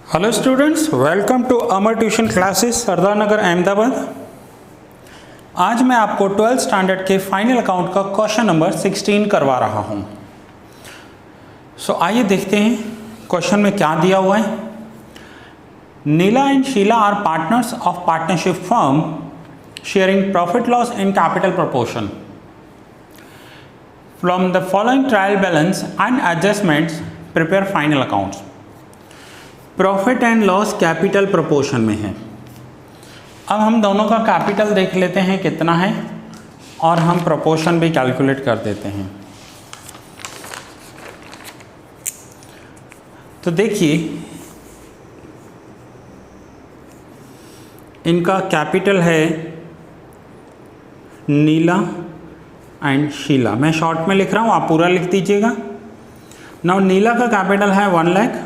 Hello students, welcome to Amar tuition classes Sardar Nagar Ahmedabad. आज मैं आपको 12th स्टैंडर्ड के फाइनल अकाउंट का क्वेश्चन नंबर 16 करवा रहा हूं। आइए देखते हैं क्वेश्चन में क्या दिया हुआ है। Neela and Sheela are partners of partnership firm sharing profit loss in capital proportion. From the following trial balance and adjustments prepare final accounts. Profit and loss capital proportion में है। अब हम दोनों का कैपिटल देख लेते हैं कितना है और हम प्रोपोर्शन भी कैलकुलेट कर देते हैं। तो देखिए, इनका कैपिटल है नीला एंड शीला। मैं शॉर्ट में लिख रहा हूँ, आप पूरा लिख दीजिएगा। नाउ नीला का कैपिटल है 1 lakh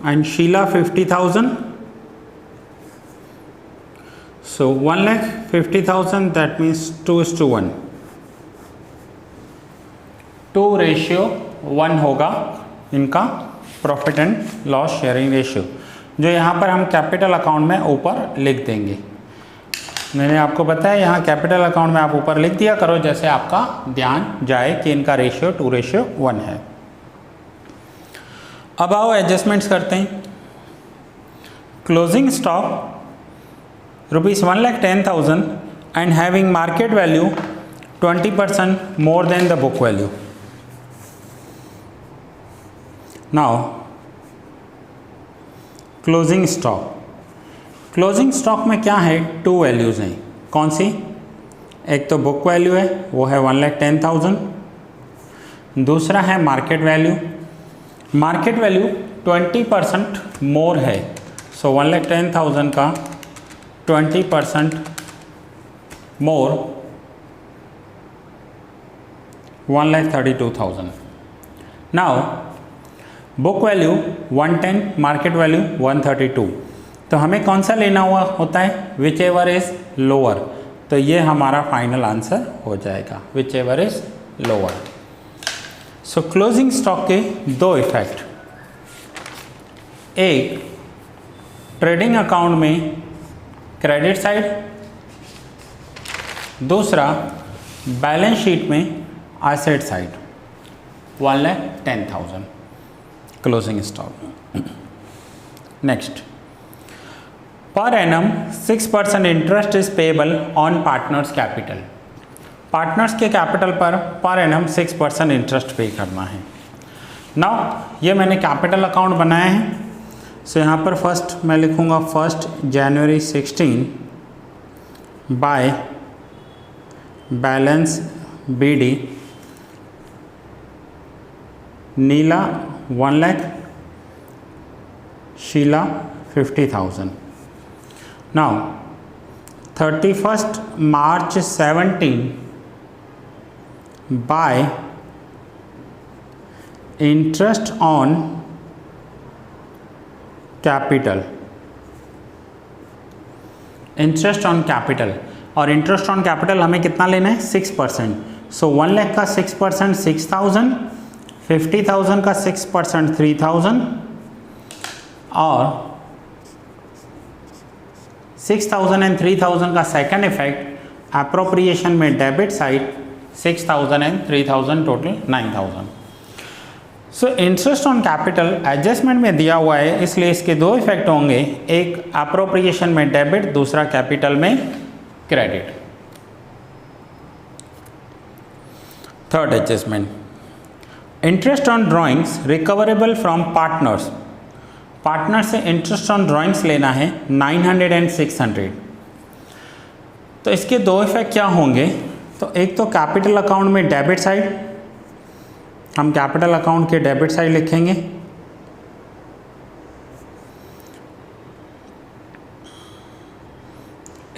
and Sheila 50,000. So 1,50,000, that means 2:1. 2:1 होगा इनका profit and loss sharing ratio, जो यहाँ पर हम कैपिटल अकाउंट में ऊपर लिख देंगे। मैंने आपको बताया यहाँ कैपिटल अकाउंट में आप ऊपर लिख दिया करो, जैसे आपका ध्यान जाए कि इनका रेशियो 2:1 है। अब आओ एडजस्टमेंट्स करते हैं। Closing stock ₹1,10,000 and having market value 20% more than the book value. Now closing stock में क्या है, 2 वैल्यूज़ हैं। कौन सी? एक तो बुक वैल्यू है, वो है 1,10,000। दूसरा है मार्केट वैल्यू। मार्केट वैल्यू 20% मोर है, सो 1,10,000 का 20% मोर 1,32,000। Now book value 110, market value 132। तो हमें कौन सा लेना हुआ होता है? Which ever is lower. तो ये हमारा फाइनल आंसर हो जाएगा, which ever is lower. So closing stock के 2 इफेक्ट। एक, ट्रेडिंग अकाउंट में क्रेडिट साइड। दूसरा, बैलेंस शीट में asset side. 1,10,000 closing stock. Next, per annum 6% interest is payable on partners capital. Partners के कैपिटल पर एनम 6% इंटरेस्ट पे करना है। Now ये मैंने कैपिटल अकाउंट बनाया है, सो यहाँ पर फर्स्ट मैं लिखूँगा 1 January 16 by balance BD। Neela 1 lakh, Sheela 50,000। Now 31 March 17 by interest on capital। Interest on capital, और इंटरेस्ट ऑन कैपिटल हमें कितना लेना है? 6%। सो 1 लाख का 6% 6,000, 50,000 का 6% 3,000, और 6,000 एंड 3,000 का सेकेंड इफेक्ट अप्रोप्रिएशन में debit side 6,000 and 3,000, total 9,000। So interest on capital adjustment में दिया हुआ है, इसलिए इसके 2 इफेक्ट होंगे, एक अप्रोप्रिएशन में डेबिट, दूसरा कैपिटल में credit. Third adjustment, interest on drawings recoverable from partners. Partner से इंटरेस्ट ऑन ड्राइंग्स लेना है 900 एंड 600। तो इसके 2 इफेक्ट क्या होंगे? तो एक तो कैपिटल अकाउंट में डेबिट साइड, हम कैपिटल अकाउंट के डेबिट साइड लिखेंगे।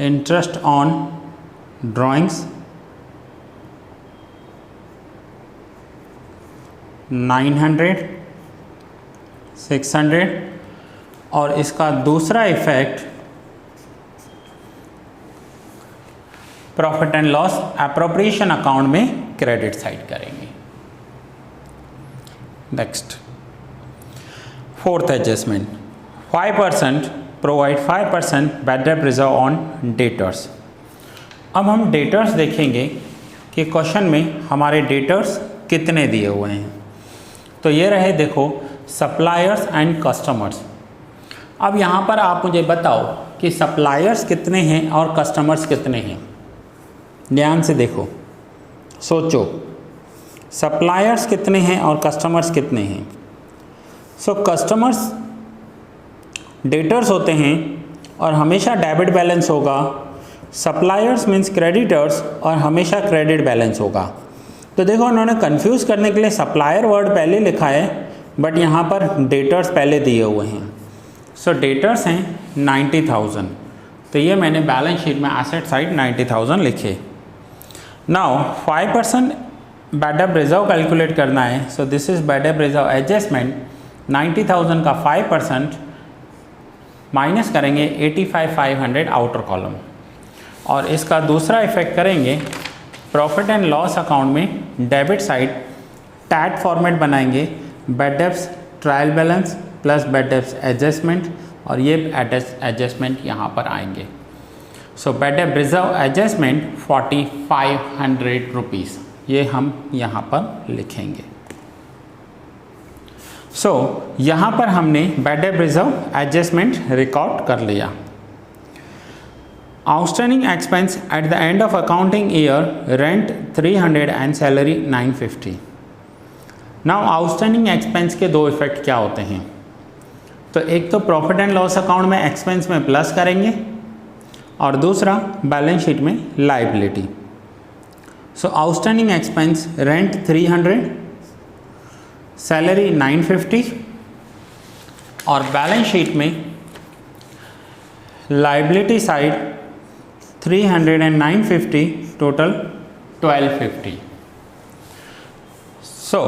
इंटरेस्ट ऑन ड्राइंग्स 900 600, और इसका दूसरा effect profit and loss appropriation account में क्रेडिट साइड करेंगे। Next, fourth adjustment 5% provide 5% bad debt reserve on debtors. अब हम डेटर्स देखेंगे कि क्वेश्चन में हमारे डेटर्स कितने दिए हुए हैं। तो ये रहे देखो सप्लायर्स एंड कस्टमर्स। अब यहाँ पर आप मुझे बताओ कि सप्लायर्स कितने हैं और कस्टमर्स कितने हैं। ध्यान से देखो, सोचो सप्लायर्स कितने हैं और कस्टमर्स कितने हैं। सो कस्टमर्स डेटर्स होते हैं और हमेशा डेबिट बैलेंस होगा। सप्लायर्स मीन्स क्रेडिटर्स और हमेशा क्रेडिट बैलेंस होगा। तो देखो उन्होंने कंफ्यूज करने के लिए सप्लायर वर्ड पहले लिखा है, बट यहाँ पर डेटर्स पहले दिए हुए हैं। सो डेटर्स हैं 90,000, तो ये मैंने बैलेंस शीट में एसेट साइड 90,000 लिखे। Now 5% bad debt reserve calculate करना है। So this is bad debt reserve adjustment. 90,000 का 5% माइनस करेंगे 85,500 आउटर कॉलम, और इसका दूसरा इफेक्ट करेंगे प्रॉफिट एंड लॉस अकाउंट में डेबिट साइड टैट फॉर्मेट बनाएंगे, bad debts trial balance plus bad debts adjustment, और ये एडजस्टमेंट यहाँ पर आएंगे। So bad debt reserve adjustment 4,500 rupees, ये हम यहाँ पर लिखेंगे। सो यहाँ पर हमने bad debt reserve adjustment record कर लिया। Outstanding expense at the end of accounting year, rent 300 and salary 950। Now outstanding expense के दो इफेक्ट क्या होते हैं। तो एक तो प्रॉफिट एंड लॉस अकाउंट में एक्सपेंस में प्लस करेंगे, और दूसरा बैलेंस शीट में लाइबिलिटी। सो आउटस्टैंडिंग एक्सपेंस रेंट 300, सैलरी 950, और बैलेंस शीट में liability side 300 and 950, total 1250। So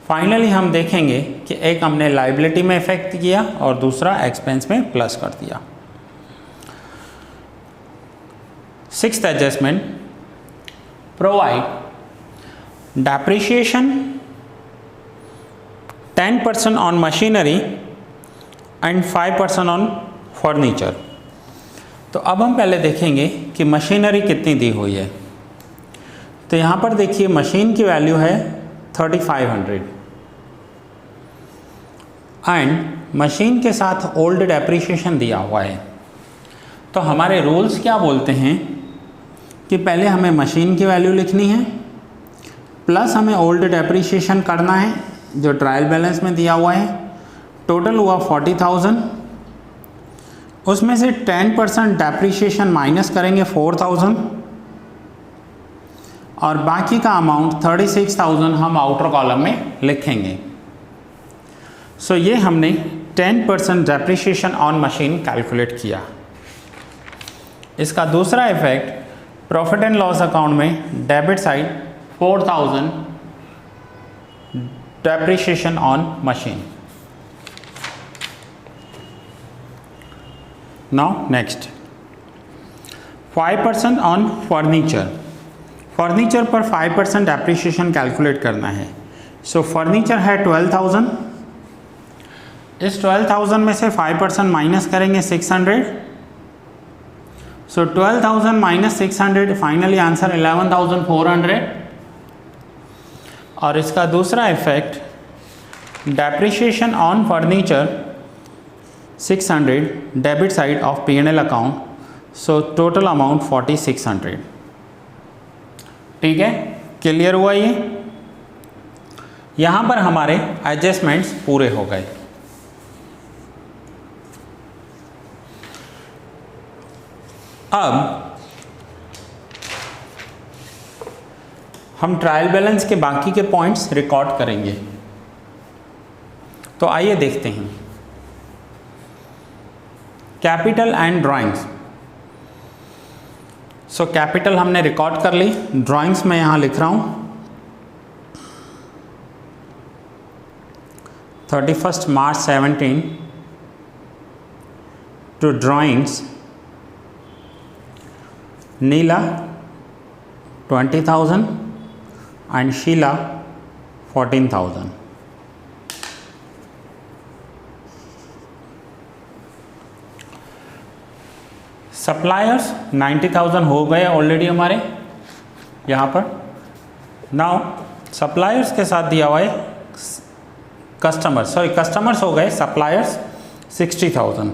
finally हम देखेंगे कि एक हमने लाइबिलिटी में इफेक्ट किया और दूसरा एक्सपेंस में प्लस कर दिया। Sixth adjustment, provide depreciation 10% on machinery and 5% on furniture. तो अब हम पहले देखेंगे कि मशीनरी कितनी दी हुई है। तो यहाँ पर देखिए मशीन की वैल्यू है 3,500 एंड मशीन के साथ ओल्ड डेप्रिसिएशन दिया हुआ है। तो हमारे रूल्स क्या बोलते हैं कि पहले हमें मशीन की वैल्यू लिखनी है, प्लस हमें ओल्ड डेप्रिसिएशन करना है जो ट्रायल बैलेंस में दिया हुआ है। टोटल हुआ 40,000, उसमें से 10% डेप्रिसिएशन माइनस करेंगे 4,000, और बाकी का अमाउंट 36,000 हम आउटर कॉलम में लिखेंगे। सो ये हमने 10% डेप्रिसिएशन ऑन मशीन कैलकुलेट किया। इसका दूसरा effect profit and loss account में debit side 4,000 depreciation on machine. Now next 5% on furniture. Furniture पर 5% डेप्रिसिएशन कैलकुलेट करना है। सो फर्नीचर है 12,000, इस 12,000 में से 5% माइनस करेंगे 600। सो 12,000 माइनस 600, फाइनली आंसर 11,400। और इसका दूसरा effect depreciation on furniture 600 debit side of P&L account, so total amount 4,600। ठीक है, क्लियर हुआ ये। यहाँ पर हमारे एडजस्टमेंट्स पूरे हो गए। अब हम ट्रायल बैलेंस के बाकी के पॉइंट्स रिकॉर्ड करेंगे। तो आइए देखते हैं। Capital and drawings. So capital हमने रिकॉर्ड कर ली, ड्राइंग्स में यहाँ लिख रहा हूँ 31 March 17 to drawings Neela 20,000 and Sheila 14,000. Suppliers 90,000 हो गए ऑलरेडी हमारे यहाँ पर। नाउ सप्लायर्स के साथ दिया हुआ है कस्टमर्स हो गए सप्लायर्स 60,000।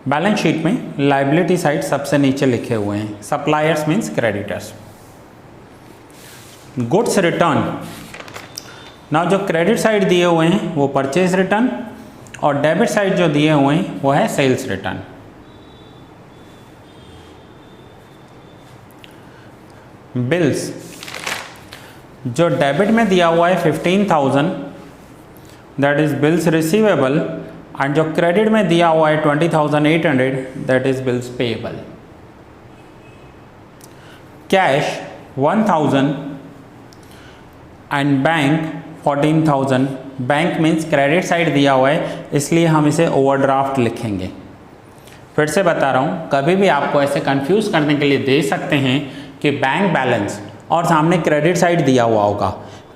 बैलेंस शीट में लाइबिलिटी साइड सबसे नीचे लिखे हुए हैं, suppliers means creditors. Goods return, ना जो क्रेडिट साइड दिए हुए हैं वो परचेज रिटर्न और डेबिट साइड जो दिए हुए हैं वो है सेल्स रिटर्न। बिल्स, जो डेबिट में दिया हुआ है 15,000 that is bills receivable and जो क्रेडिट में दिया हुआ है 20,800 that is bills payable. Cash 1,000 and bank 14,000। Bank means credit side दिया हुआ है इसलिए हम इसे ओवरड्राफ्ट लिखेंगे। फिर से बता रहा हूँ, कभी भी आपको ऐसे कंफ्यूज करने के लिए दे सकते हैं कि बैंक बैलेंस और सामने क्रेडिट साइड दिया हुआ होगा।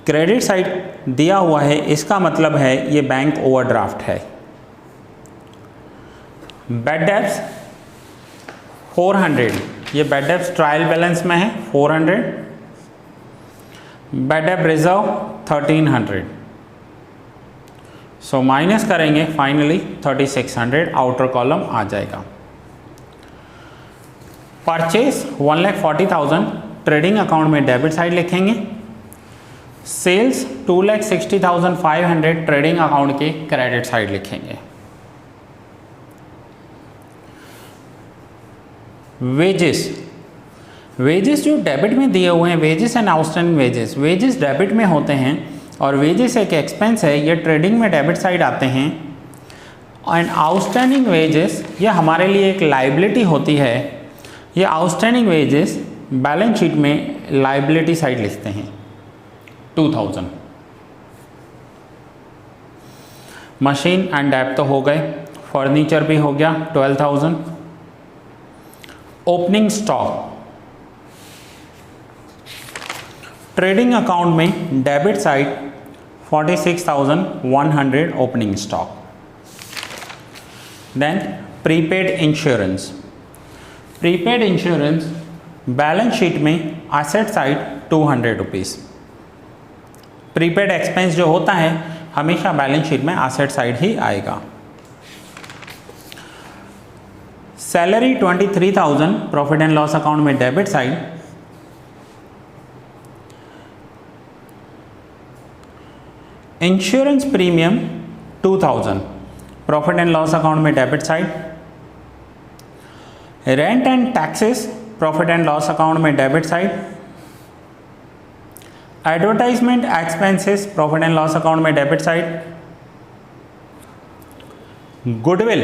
क्रेडिट साइड दिया हुआ है इसका मतलब है ये बैंक ओवरड्राफ्ट है। बैड डेब्ट्स 400, ये बैड डेब्ट्स ट्रायल बैलेंस में है 400। बैड डेब्ट रिजर्व 1300, सो माइनस करेंगे फाइनली 3600 आउटर कॉलम आ जाएगा। परचेज 1,40,000 ट्रेडिंग अकाउंट में डेबिट साइड लिखेंगे। सेल्स 2,60,500 ट्रेडिंग अकाउंट के क्रेडिट साइड लिखेंगे। वेजेस जो डेबिट में दिए हुए हैं, wages and outstanding wages debit में होते हैं और वेजेस एक एक्सपेंस है, ये ट्रेडिंग में डेबिट साइड आते हैं। एंड आउटस्टैंडिंग वेजेस ये हमारे लिए एक लाइबिलिटी होती है, ये आउटस्टैंडिंग वेजेस बैलेंस शीट में लाइबिलिटी साइड लिखते हैं 2,000। मशीन एंड डेब्ट तो हो गए, फर्नीचर भी हो गया 12,000। ओपनिंग स्टॉक, ट्रेडिंग अकाउंट में debit side 46,100 opening stock. Then prepaid insurance, prepaid insurance balance sheet में asset side 200 rupees. Prepaid expense जो होता है हमेशा बैलेंस शीट में एसेट साइड ही आएगा। Salary 23,000 profit and loss account में debit side. Insurance premium 2,000 profit and loss account में debit side. Rent and taxes profit and loss account में debit side. Advertisement expenses profit and loss account में debit side. Goodwill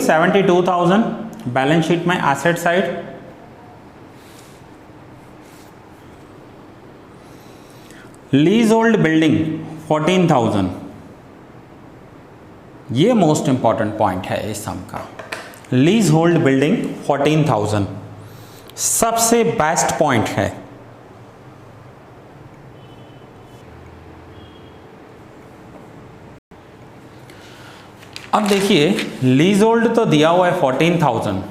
72,000 balance sheet में asset side. Leasehold building 14,000, ये most important point है इस सम का। Lease hold building 14,000 सबसे best point है। अब देखिए लीज होल्ड तो दिया हुआ है 14,000,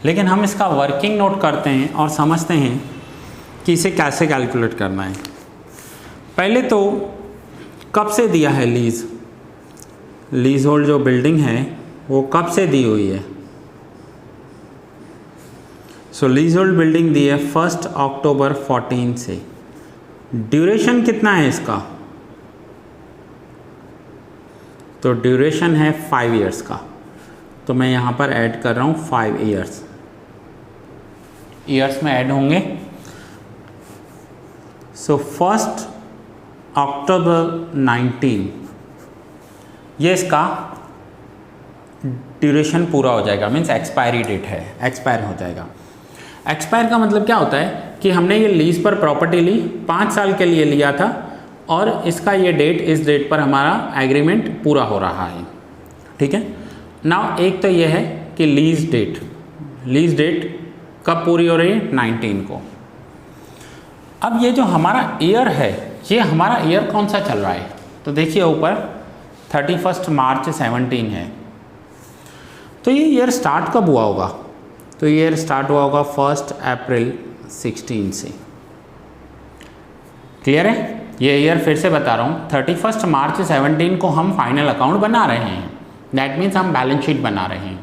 लेकिन हम इसका वर्किंग नोट करते हैं और समझते हैं कि इसे कैसे कैलकुलेट करना है। पहले तो कब से दिया है लीज होल्ड जो बिल्डिंग है वो कब से दी हुई है। सो लीज होल्ड बिल्डिंग दी है 1 अक्टूबर 14 से। ड्यूरेशन कितना है इसका, तो ड्यूरेशन है 5 इयर्स का, तो मैं यहाँ पर ऐड कर रहा हूँ 5 इयर्स। ईयर्स में ऐड होंगे। सो 1 अक्टूबर 19 ये इसका ड्यूरेशन पूरा हो जाएगा, मीन्स एक्सपायरी डेट है, एक्सपायर हो जाएगा। एक्सपायर का मतलब क्या होता है कि हमने ये लीज पर प्रॉपर्टी ली, 5 साल के लिए लिया था और इसका ये डेट, इस डेट पर हमारा एग्रीमेंट पूरा हो रहा है। ठीक है। नाउ एक तो ये है कि लीज डेट कब पूरी हो रही है, 19 को। अब ये जो हमारा ईयर है, ये हमारा ईयर कौन सा चल रहा है? तो देखिए ऊपर 31 मार्च 17 है, तो ये ईयर स्टार्ट कब हुआ होगा? तो ये ईयर स्टार्ट हुआ होगा 1 अप्रैल 16 से। क्लियर है? ये ईयर फिर से बता रहा हूँ, 31 मार्च 17 को हम फाइनल अकाउंट बना रहे हैं, दैट मीन्स हम बैलेंस शीट बना रहे हैं।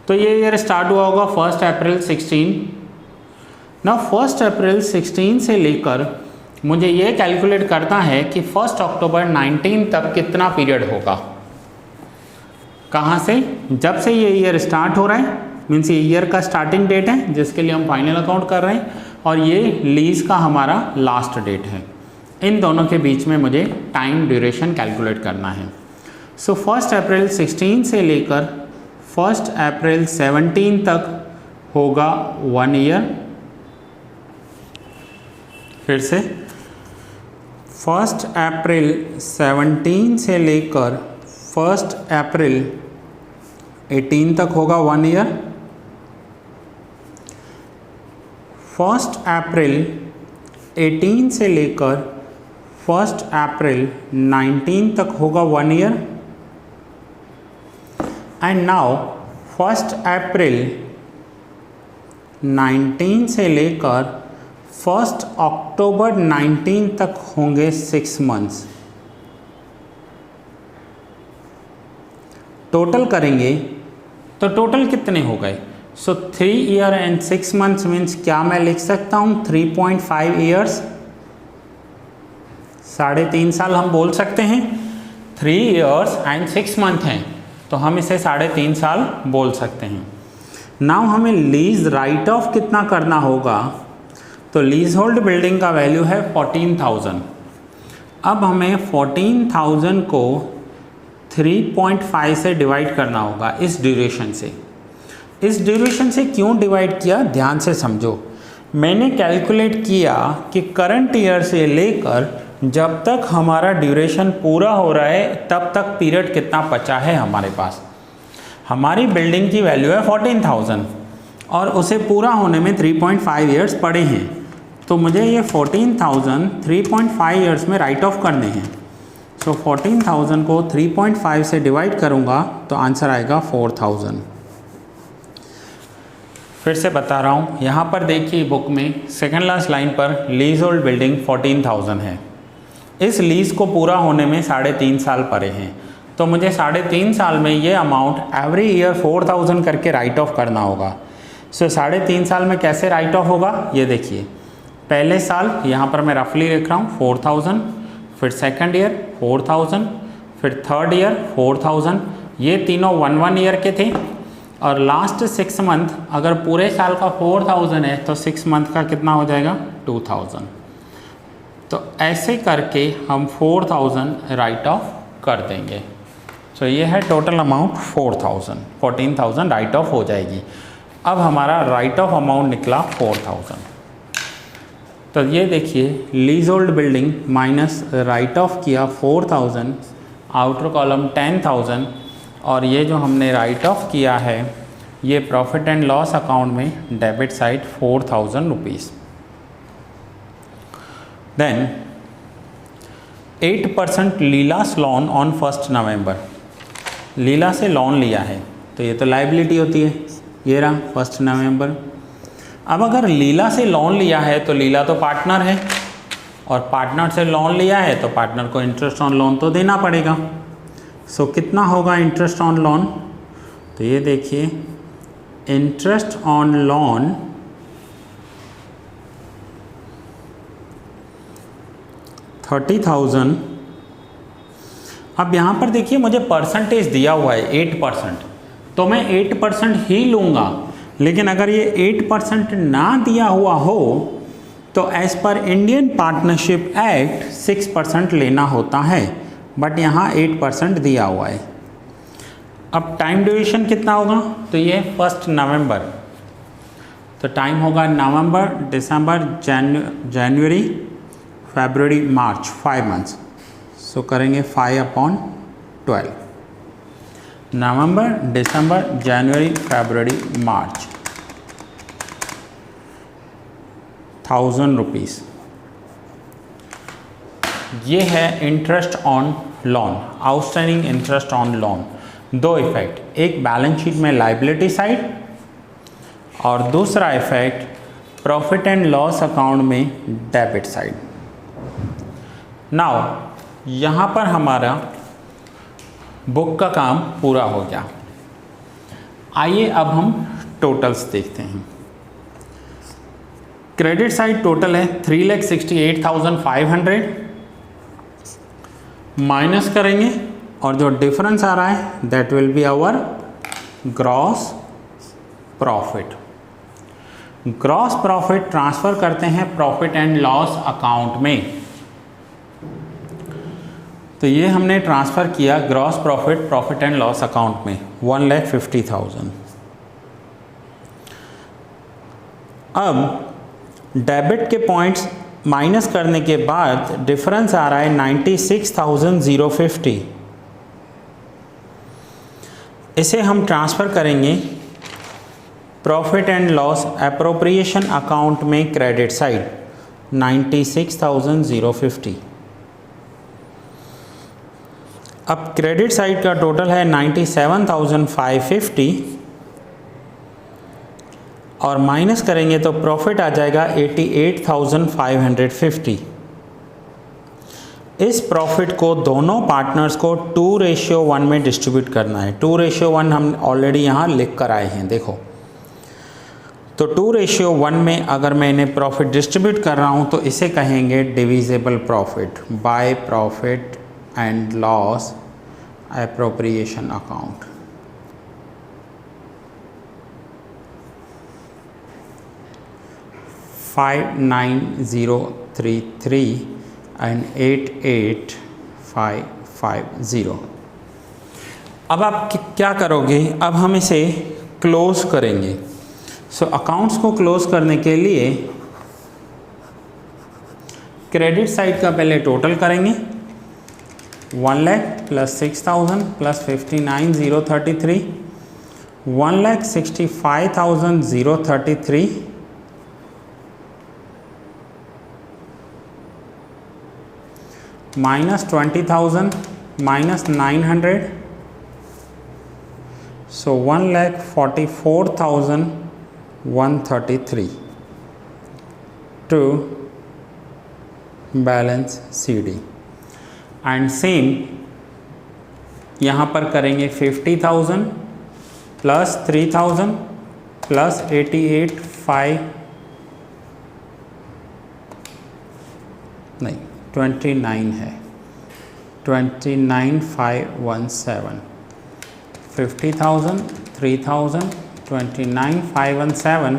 तो ये ईयर स्टार्ट हुआ होगा 1 अप्रैल 16। ना 1 अप्रैल 16 से लेकर मुझे ये कैलकुलेट करना है कि 1 अक्टूबर 19 तक कितना पीरियड होगा। कहाँ से? जब से ये ईयर स्टार्ट हो रहा है, मीन्स ये ईयर का स्टार्टिंग डेट है जिसके लिए हम फाइनल अकाउंट कर रहे हैं, और ये लीज का हमारा लास्ट डेट है। इन दोनों के बीच में मुझे टाइम ड्यूरेशन कैलकुलेट करना है। सो 1 अप्रैल 16 से लेकर 1 अप्रैल 17 तक होगा 1 ईयर। फिर से 1 अप्रैल 17 से लेकर 1 अप्रैल 18 तक होगा 1 ईयर। 1 अप्रैल 18 से लेकर 1 अप्रैल 19 तक होगा 1 ईयर। एंड नाउ 1 अप्रैल 19 से लेकर 1 अक्टूबर 19 तक होंगे 6 मंथ्स। टोटल करेंगे तो टोटल कितने हो गए? सो 3 ईयर एंड 6 मंथ्स मीन्स क्या मैं लिख सकता हूँ 3.5 ईयर्स, 3.5 साल हम बोल सकते हैं। 3 ईयर्स एंड 6 मंथ हैं तो हम इसे 3.5 साल बोल सकते हैं। नाउ हमें लीज राइट ऑफ कितना करना होगा? तो लीज होल्ड बिल्डिंग का वैल्यू है 14,000। अब हमें 14,000 को 3.5 से डिवाइड करना होगा इस ड्यूरेशन से। इस ड्यूरेशन से क्यों डिवाइड किया, ध्यान से समझो। मैंने कैलकुलेट किया कि करंट ईयर से लेकर जब तक हमारा ड्यूरेशन पूरा हो रहा है तब तक पीरियड कितना बचा है हमारे पास। हमारी बिल्डिंग की वैल्यू है 14,000 और उसे पूरा होने में 3.5 ईयर्स पड़े हैं, तो मुझे ये 14,000 3.5 ईयर्स में राइट ऑफ करने हैं। सो 14,000 को 3.5 से डिवाइड करूँगा तो आंसर आएगा 4,000। फिर से बता रहा हूँ, यहाँ पर देखिए बुक में सेकेंड लास्ट लाइन पर लीज होल्ड बिल्डिंग 14,000 है। इस लीज को पूरा होने में 3.5 साल पड़े हैं, तो मुझे 3.5 साल में ये अमाउंट एवरी ईयर 4,000 करके राइट ऑफ करना होगा। सो 3.5 साल में कैसे राइट ऑफ होगा ये देखिए। पहले साल यहाँ पर मैं रफली लिख रहा हूँ 4,000, फिर सेकेंड ईयर 4,000, फिर थर्ड ईयर 4,000, ये तीनों 1 ईयर के थे। और लास्ट 6 मंथ, अगर पूरे साल का 4,000 है तो 6 मंथ का कितना हो जाएगा 2,000। तो ऐसे करके हम 4,000 राइट ऑफ कर देंगे। सो ये है टोटल अमाउंट 4,000, 14,000 राइट ऑफ हो जाएगी। अब हमारा राइट ऑफ अमाउंट निकला 4,000। तो ये देखिए lease hold building minus right of किया 4,000, आउटर कॉलम 10,000, और ये जो हमने राइट ऑफ किया है ये प्रॉफिट एंड लॉस अकाउंट में debit side 4,000 rupees. Then 8% Leela's loan on 1 November. Leela से लोन लिया है तो ये तो लाइबिलिटी होती है, ये रहा 1 नवंबर। अब अगर लीला से लोन लिया है तो लीला तो पार्टनर है, और पार्टनर से लोन लिया है तो पार्टनर को इंटरेस्ट ऑन लोन तो देना पड़ेगा। सो कितना होगा इंटरेस्ट ऑन लोन? तो ये देखिए इंटरेस्ट ऑन लोन 30,000। अब यहाँ पर देखिए मुझे परसेंटेज दिया हुआ है 8%, तो मैं 8% ही लूँगा। लेकिन अगर ये 8% ना दिया हुआ हो तो as per Indian partnership act 6% लेना होता है, बट यहाँ 8% दिया हुआ है। अब टाइम ड्यूरेशन कितना होगा? तो ये 1 नवंबर, तो टाइम होगा नवंबर, दिसंबर, जनवरी, फरवरी, मार्च, 5 मंथ्स। सो करेंगे 5/12, नवंबर, दिसंबर, जनवरी, फरवरी, मार्च, 1,000 रुपीज़। ये है interest on loan, outstanding interest on loan. दो इफेक्ट, एक बैलेंस शीट में लाइबिलिटी साइड और दूसरा effect profit and loss account में डेबिट साइड। नाउ यहाँ पर हमारा बुक का काम पूरा हो गया। आइए अब हम टोटल्स देखते हैं। क्रेडिट साइड टोटल है 3,68,500, माइनस करेंगे और जो डिफरेंस आ रहा है that will be our gross profit. Gross profit transfer करते हैं प्रॉफिट एंड लॉस अकाउंट में। तो ये हमने ट्रांसफ़र किया gross profit profit and loss account में 1,50,000। अब डेबिट के पॉइंट्स माइनस करने के बाद डिफरेंस आ रहा है 96,050। इसे हम ट्रांसफ़र करेंगे profit and loss appropriation account में क्रेडिट साइड 96,050। अब क्रेडिट साइड का टोटल है 97,550 और माइनस करेंगे तो प्रॉफिट आ जाएगा 88,550। इस प्रॉफिट को दोनों पार्टनर्स को 2:1 में डिस्ट्रीब्यूट करना है। 2:1 हम ऑलरेडी यहाँ लिख कर आए हैं, देखो। तो 2:1 में अगर मैं इन्हें प्रॉफिट डिस्ट्रीब्यूट कर रहा हूँ तो इसे कहेंगे divisible profit by profit and loss appropriation account. $59033 and 88,550। अब आप क्या करोगे, अब हम इसे क्लोज करेंगे। सो अकाउंट्स को क्लोज करने के लिए क्रेडिट साइड का पहले टोटल करेंगे 1 lakh plus 6,000 plus 59,033 1,65,033 minus 20,000 minus 900, so 1,44,133 to balance CD and same यहाँ पर करेंगे 50,000 प्लस 3,000 प्लस 29 है 29,517 50,000 3,000 29,517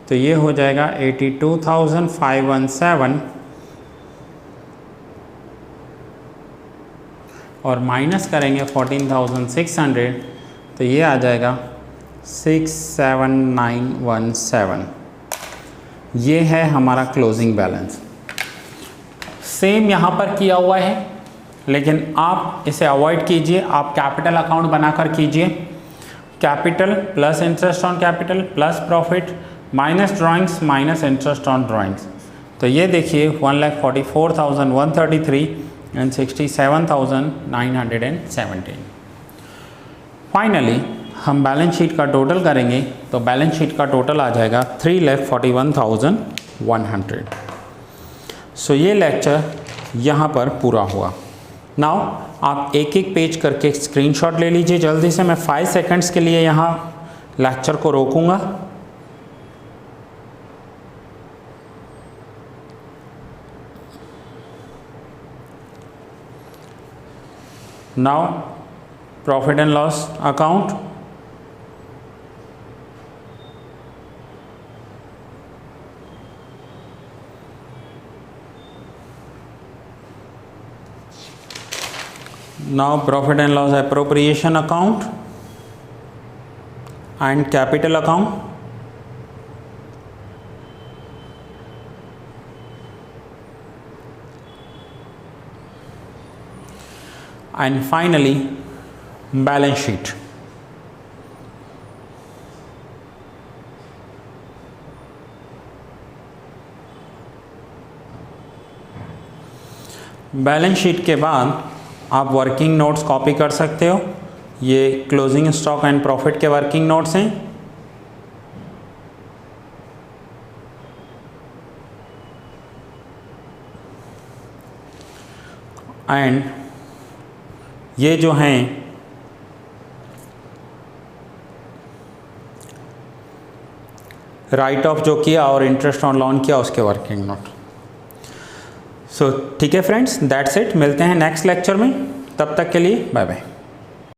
तो ये हो जाएगा 82,517 और माइनस करेंगे 14,600 तो ये आ जाएगा 6,7,917। ये है हमारा क्लोजिंग बैलेंस। सेम यहाँ पर किया हुआ है लेकिन आप इसे अवॉइड कीजिए, आप कैपिटल अकाउंट बनाकर कीजिए। Capital plus interest on capital plus profit minus drawings minus interest on drawings. तो ये देखिए 1,44,133 एंड 67,917। फाइनली हम बैलेंस शीट का टोटल करेंगे तो बैलेंस शीट का टोटल आ जाएगा 3,41,100। सो ये लेक्चर यहाँ पर पूरा हुआ। नाउ आप एक एक पेज करके स्क्रीनशॉट ले लीजिए जल्दी से। मैं 5 सेकंड्स के लिए यहाँ लेक्चर को रोकूंगा। Now profit and loss account, now profit and loss appropriation account and capital account, and finally balance sheet. Balance sheet के बाद आप वर्किंग नोट्स कॉपी कर सकते हो। ये क्लोजिंग स्टॉक एंड प्रॉफिट के वर्किंग नोट्स हैं। एंड ये जो हैं राइट ऑफ जो किया और इंटरेस्ट ऑन लोन किया उसके वर्किंग नोट। सो ठीक है फ्रेंड्स, दैट्स इट। मिलते हैं नेक्स्ट लेक्चर में, तब तक के लिए बाय बाय।